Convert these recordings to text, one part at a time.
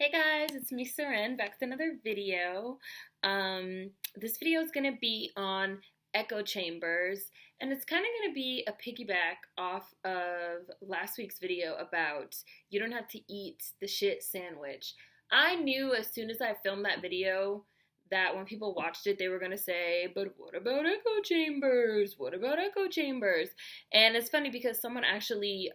Hey guys, it's me, Seren, back with another video. This video is going to be on echo chambers, and it's kind of going to be a piggyback off of last week's video about you don't have to eat the shit sandwich. I knew as soon as I filmed that video that when people watched it, they were going to say, but what about echo chambers? What about echo chambers? And it's funny because someone actually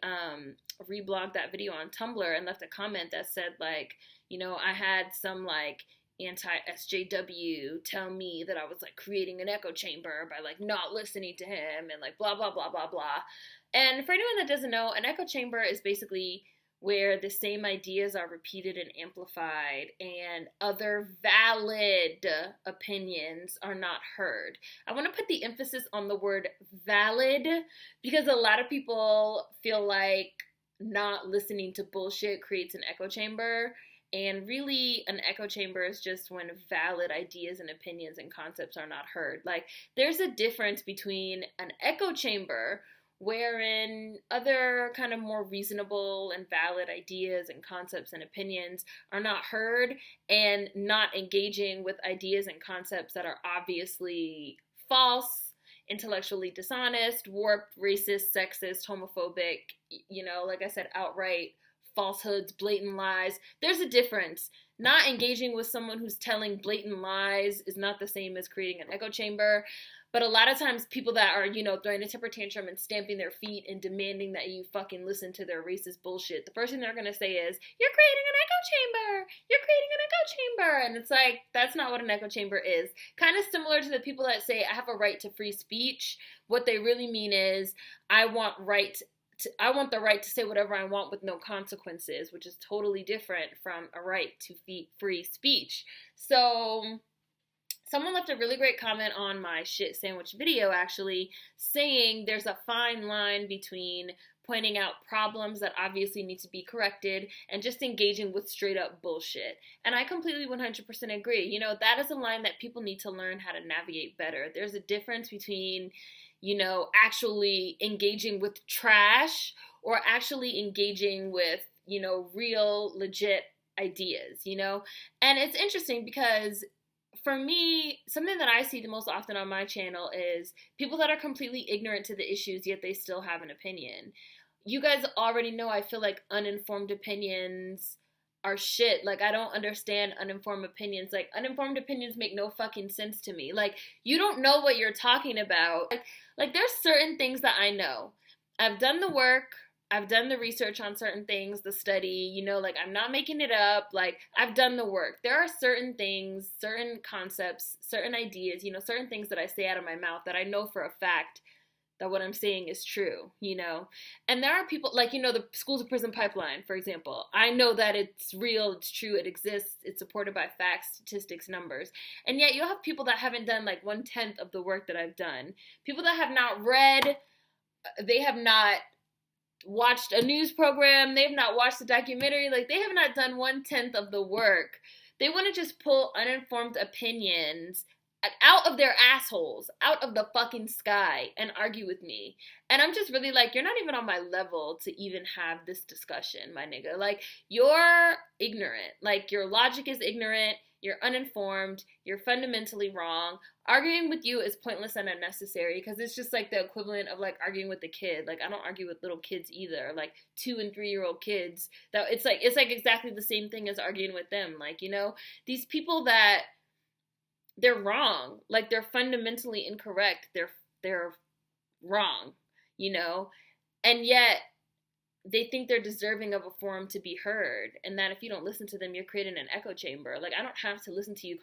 reblogged that video on Tumblr and left a comment that said, like, I had some like anti-SJW tell me that I was like creating an echo chamber by like not listening to him and like blah, blah, blah, blah, blah. And for anyone that doesn't know, an echo chamber is basically where the same ideas are repeated and amplified and other valid opinions are not heard. I want to put the emphasis on the word valid because a lot of people feel like not listening to bullshit creates an echo chamber. And really, an echo chamber is just when valid ideas and opinions and concepts are not heard. Like, there's a difference between an echo chamber, wherein other kind of more reasonable and valid ideas and concepts and opinions are not heard, and not engaging with ideas and concepts that are obviously false, intellectually dishonest, warped, racist, sexist, homophobic, like I said, outright falsehoods, blatant lies. There's a difference. Not engaging with someone who's telling blatant lies is not the same as creating an echo chamber. But a lot of times people that are, throwing a temper tantrum and stamping their feet and demanding that you fucking listen to their racist bullshit, the first thing they're going to say is, you're creating an echo chamber! You're creating an echo chamber! And it's like, that's not what an echo chamber is. Kind of similar to the people that say, I have a right to free speech. What they really mean is, I want the right to say whatever I want with no consequences, which is totally different from a right to free speech. So someone left a really great comment on my shit sandwich video, actually, saying there's a fine line between pointing out problems that obviously need to be corrected and just engaging with straight up bullshit. And I completely 100% agree. That is a line that people need to learn how to navigate better. There's a difference between actually engaging with trash or actually engaging with, real, legit ideas, And it's interesting because for me, something that I see the most often on my channel is people that are completely ignorant to the issues, yet they still have an opinion. You guys already know I feel like uninformed opinions are shit. Like, I don't understand uninformed opinions. Like, uninformed opinions make no fucking sense to me. Like, you don't know what you're talking about. Like there's certain things that I know. I've done the work. I've done the research on certain things, the study, like I'm not making it up. Like, I've done the work. There are certain things, certain concepts, certain ideas, certain things that I say out of my mouth that I know for a fact that what I'm saying is true, And there are people, like, the school to prison pipeline, for example. I know that it's real, it's true, it exists, it's supported by facts, statistics, numbers. And yet you'll have people that haven't done like 1/10 of the work that I've done. People that have not read, they have not watched a news program, they have not watched a documentary, like they have not done 1/10 of the work. They want to just pull uninformed opinions out of their assholes, out of the fucking sky, and argue with me. And I'm just really like, you're not even on my level to even have this discussion, my nigga. Like, you're ignorant. Like, your logic is ignorant. You're uninformed. You're fundamentally wrong. Arguing with you is pointless and unnecessary because it's just like the equivalent of like arguing with a kid. Like, I don't argue with little kids either. Like 2 and 3-year-old kids. That it's like exactly the same thing as arguing with them. Like, these people that they're wrong. Like, they're fundamentally incorrect. They're wrong, And yet they think they're deserving of a forum to be heard, and that if you don't listen to them, you're creating an echo chamber. Like, I don't have to listen to you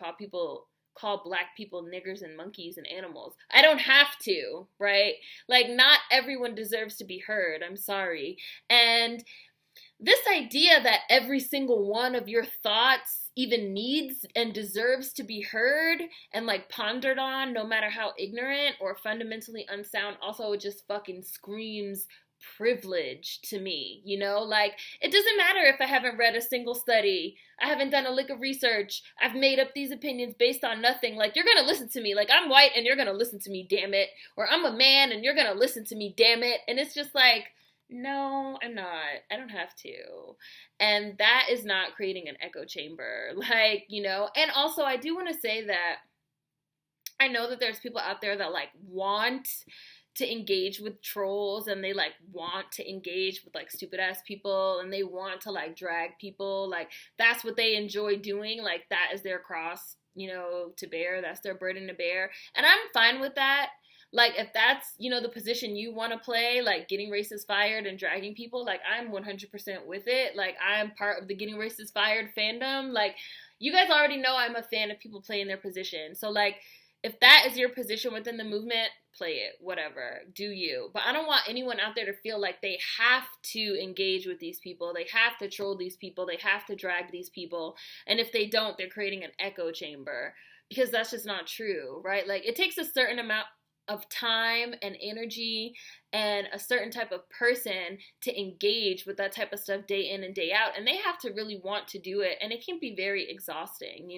call black people niggers and monkeys and animals. I don't have to, right? Like, not everyone deserves to be heard. I'm sorry. And this idea that every single one of your thoughts even needs and deserves to be heard and like pondered on, no matter how ignorant or fundamentally unsound, also just fucking screams privilege to me, Like, it doesn't matter if I haven't read a single study, I haven't done a lick of research, I've made up these opinions based on nothing. Like, you're gonna listen to me. Like, I'm white and you're gonna listen to me, damn it. Or I'm a man and you're gonna listen to me, damn it. And it's just like, No, I'm not. I don't have to. And that is not creating an echo chamber. Like, and also I do want to say that I know that there's people out there that like want to engage with trolls, and they like want to engage with like stupid ass people, and they want to like drag people. Like that's what they enjoy doing. Like that is their cross, to bear. That's their burden to bear. And I'm fine with that. Like if that's, the position you want to play, like getting racists fired and dragging people, like I'm 100% with it. Like I'm part of the getting racists fired fandom. Like you guys already know I'm a fan of people playing their position. So like if that is your position within the movement, play it, whatever, do you. But I don't want anyone out there to feel like they have to engage with these people, they have to troll these people, they have to drag these people, and if they don't, they're creating an echo chamber, because that's just not true, right? Like it takes a certain amount of time and energy and a certain type of person to engage with that type of stuff day in and day out, and they have to really want to do it, and it can be very exhausting,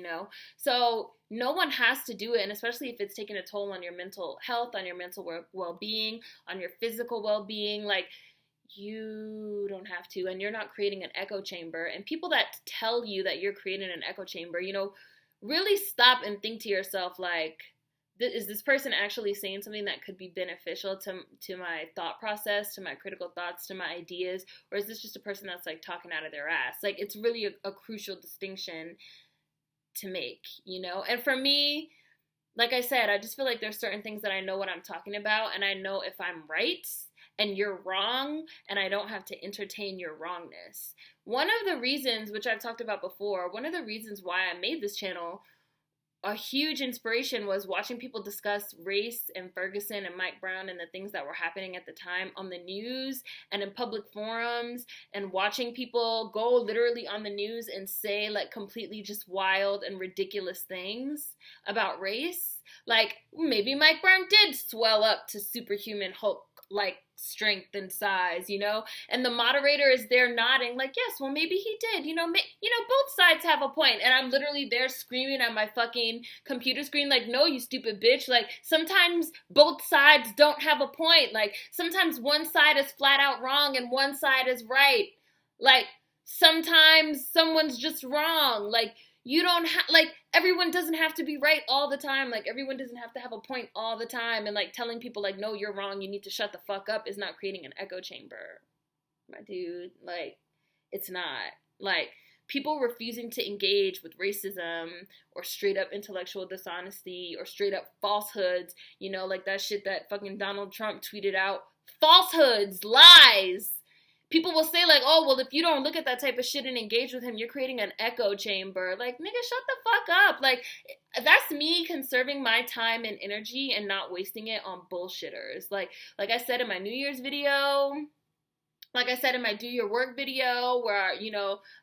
so no one has to do it, and especially if it's taking a toll on your mental health, on your mental well-being, on your physical well-being, like you don't have to, and you're not creating an echo chamber. And people that tell you that you're creating an echo chamber, really stop and think to yourself, like, is this person actually saying something that could be beneficial to my thought process, to my critical thoughts, to my ideas, or is this just a person that's like talking out of their ass? Like it's really a crucial distinction to make, And for me, like I said, I just feel like there's certain things that I know what I'm talking about, and I know if I'm right and you're wrong, and I don't have to entertain your wrongness. One of the reasons, which I've talked about before, one of the reasons why I made this channel, a huge inspiration, was watching people discuss race and Ferguson and Mike Brown and the things that were happening at the time on the news and in public forums, and watching people go literally on the news and say like completely just wild and ridiculous things about race. Like maybe Mike Brown did swell up to superhuman Hulk like strength and size, and the moderator is there nodding like, yes, well maybe he did, both sides have a point, and I'm literally there screaming at my fucking computer screen like, no, you stupid bitch, like sometimes both sides don't have a point, like sometimes one side is flat out wrong and one side is right, like sometimes someone's just wrong, like you don't have, like, everyone doesn't have to be right all the time. Like, everyone doesn't have to have a point all the time. And, like, telling people, like, no, you're wrong, you need to shut the fuck up is not creating an echo chamber. My dude, like, it's not. Like, people refusing to engage with racism or straight up intellectual dishonesty or straight up falsehoods, like that shit that fucking Donald Trump tweeted out. Falsehoods, lies. People will say like, oh, well, if you don't look at that type of shit and engage with him, you're creating an echo chamber. Like, nigga, shut the fuck up. Like, that's me conserving my time and energy and not wasting it on bullshitters. Like I said in my New Year's video, like I said in my Do Your Work video, where,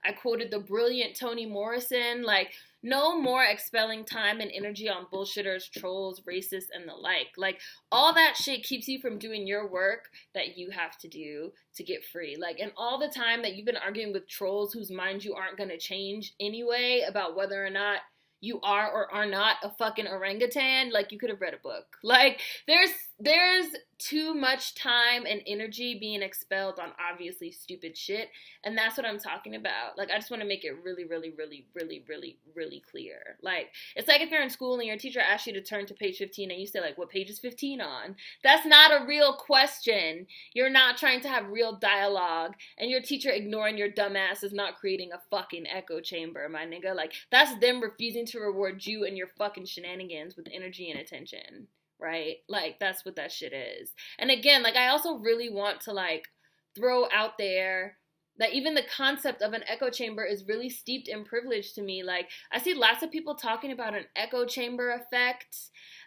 I quoted the brilliant Toni Morrison, like, no more expelling time and energy on bullshitters, trolls, racists, and the like. Like, all that shit keeps you from doing your work that you have to do to get free. Like, and all the time that you've been arguing with trolls whose minds you aren't going to change anyway about whether or not you are or are not a fucking orangutan, like, you could have read a book. Like, there's too much time and energy being expelled on obviously stupid shit, and that's what I'm talking about. Like, I just want to make it really, really, really, really, really, really clear. Like, it's like if you're in school and your teacher asks you to turn to page 15 and you say, like, what page is 15 on? That's not a real question. You're not trying to have real dialogue, and your teacher ignoring your dumb ass is not creating a fucking echo chamber, my nigga. Like, that's them refusing to reward you and your fucking shenanigans with energy and attention. Right? Like, that's what that shit is. And again, like, I also really want to, like, throw out there that even the concept of an echo chamber is really steeped in privilege to me. Like, I see lots of people talking about an echo chamber effect,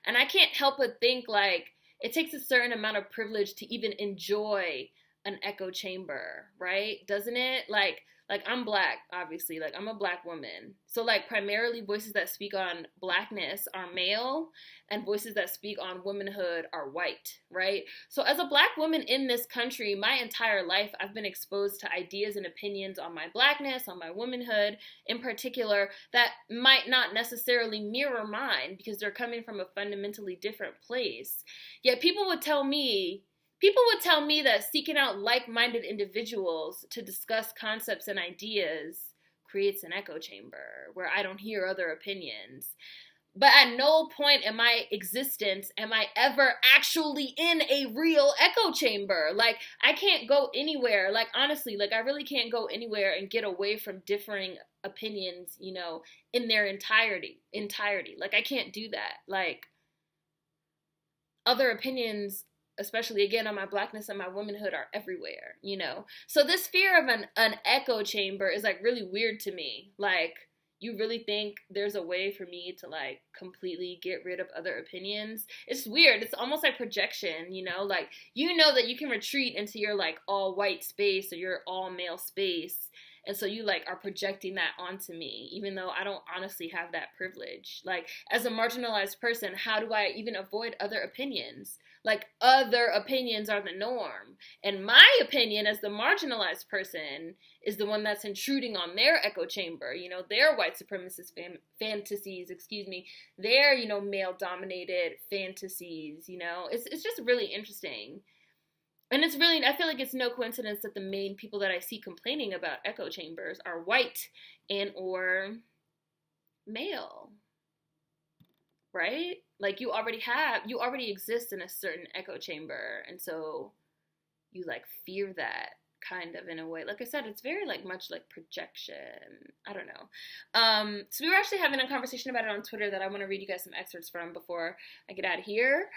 and I can't help but think, like, it takes a certain amount of privilege to even enjoy an echo chamber, right? Doesn't it? Like I'm black, obviously. Like, I'm a black woman. So, like, primarily voices that speak on blackness are male, and voices that speak on womanhood are white, right? So as a black woman in this country, my entire life, I've been exposed to ideas and opinions on my blackness, on my womanhood in particular, that might not necessarily mirror mine because they're coming from a fundamentally different place. Yet people would tell me People would tell me that seeking out like-minded individuals to discuss concepts and ideas creates an echo chamber where I don't hear other opinions. But at no point in my existence am I ever actually in a real echo chamber. Like, I can't go anywhere. Like, honestly, like, I really can't go anywhere and get away from differing opinions, you know, in their entirety. Like, I can't do that. Like, other opinions, especially again on my blackness and my womanhood, are everywhere, you know? So this fear of an echo chamber is like really weird to me. Like, you really think there's a way for me to like completely get rid of other opinions? It's weird. It's almost like projection, you know? Like, you know that you can retreat into your like all white space or your all male space. And so you like are projecting that onto me, even though I don't honestly have that privilege. Like, as a marginalized person, how do I even avoid other opinions? Like, other opinions are the norm. And my opinion as the marginalized person is the one that's intruding on their echo chamber, you know, their white supremacist fantasies, their, you know, male dominated fantasies, you know. It's just really interesting. And it's really, I feel like it's no coincidence that the main people that I see complaining about echo chambers are white and or male, right? Like, you already exist in a certain echo chamber. And so you like fear that kind of in a way. Like I said, it's very like much like projection. I don't know. So we were actually having a conversation about it on Twitter that I want to read you guys some excerpts from before I get out of here.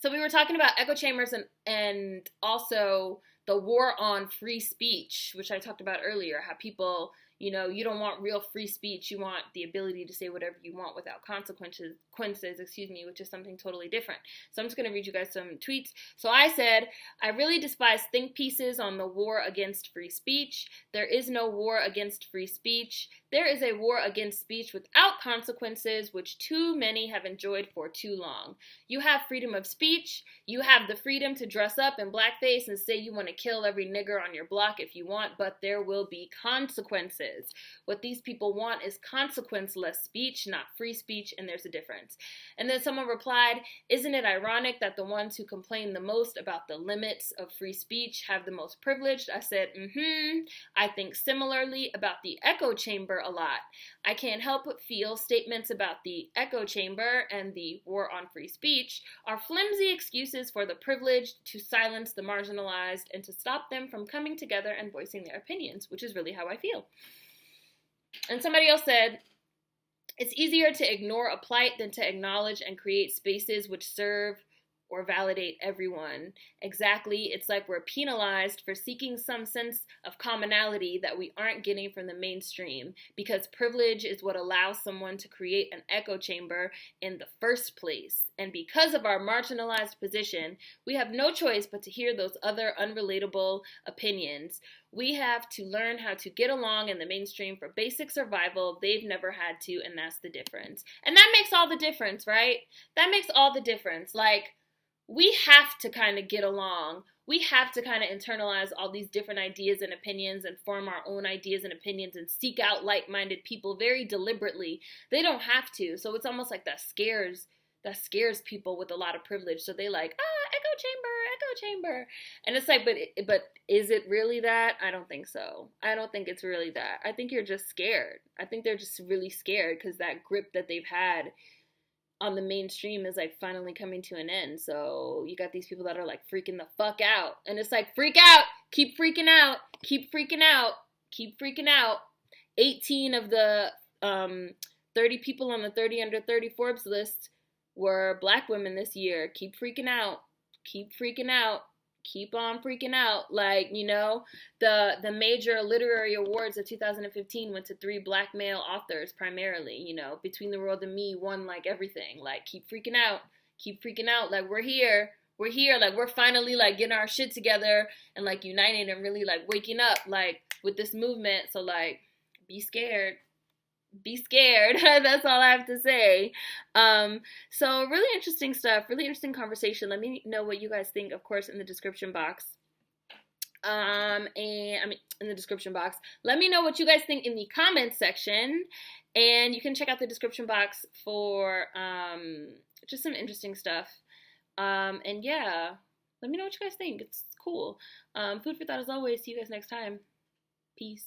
So we were talking about echo chambers and also the war on free speech, which I talked about earlier, how people, you know, you don't want real free speech. You want the ability to say whatever you want without consequences, which is something totally different. So I'm just going to read you guys some tweets. So I said, I really despise think pieces on the war against free speech. There is no war against free speech. There is a war against speech without consequences, which too many have enjoyed for too long. You have freedom of speech. You have the freedom to dress up in blackface and say you want to kill every nigger on your block if you want, but there will be consequences. What these people want is consequenceless speech, not free speech, and there's a difference. And then someone replied, isn't it ironic that the ones who complain the most about the limits of free speech have the most privileged? I said, I think similarly about the echo chamber a lot. I can't help but feel statements about the echo chamber and the war on free speech are flimsy excuses for the privileged to silence the marginalized and to stop them from coming together and voicing their opinions, which is really how I feel. And somebody else said, it's easier to ignore a plight than to acknowledge and create spaces which serve or validate everyone. Exactly, it's like we're penalized for seeking some sense of commonality that we aren't getting from the mainstream, because privilege is what allows someone to create an echo chamber in the first place. And because of our marginalized position, we have no choice but to hear those other unrelatable opinions. We have to learn how to get along in the mainstream for basic survival. They've never had to, and that's the difference. And that makes all the difference, right? That makes all the difference. Like, we have to kind of get along. We have to kind of internalize all these different ideas and opinions and form our own ideas and opinions and seek out like-minded people very deliberately. They don't have to. So it's almost like that scares people with a lot of privilege. So they like, echo chamber. And it's like, but is it really that? I don't think so. I don't think it's really that. I think you're just scared. I think they're just really scared because that grip that they've had on the mainstream is like finally coming to an end. So you got these people that are like freaking the fuck out. And it's like, freak out, keep freaking out, keep freaking out, keep freaking out. 18 of the 30 people on the 30 under 30 Forbes list were black women this year. Keep freaking out, keep freaking out. Keep on freaking out. Like, you know, the major literary awards of 2015 went to 3 black male authors primarily, you know. Between the World and Me won like everything. Like, keep freaking out, like we're here, like we're finally like getting our shit together and like united and really like waking up like with this movement. So like, be scared. That's all I have to say. So really interesting stuff, really interesting conversation. Let me know what you guys think, of course, in the description box. In the description box. Let me know what you guys think in the comments section. And you can check out the description box for just some interesting stuff. And yeah, let me know what you guys think. It's cool. Food for thought as always. See you guys next time. Peace.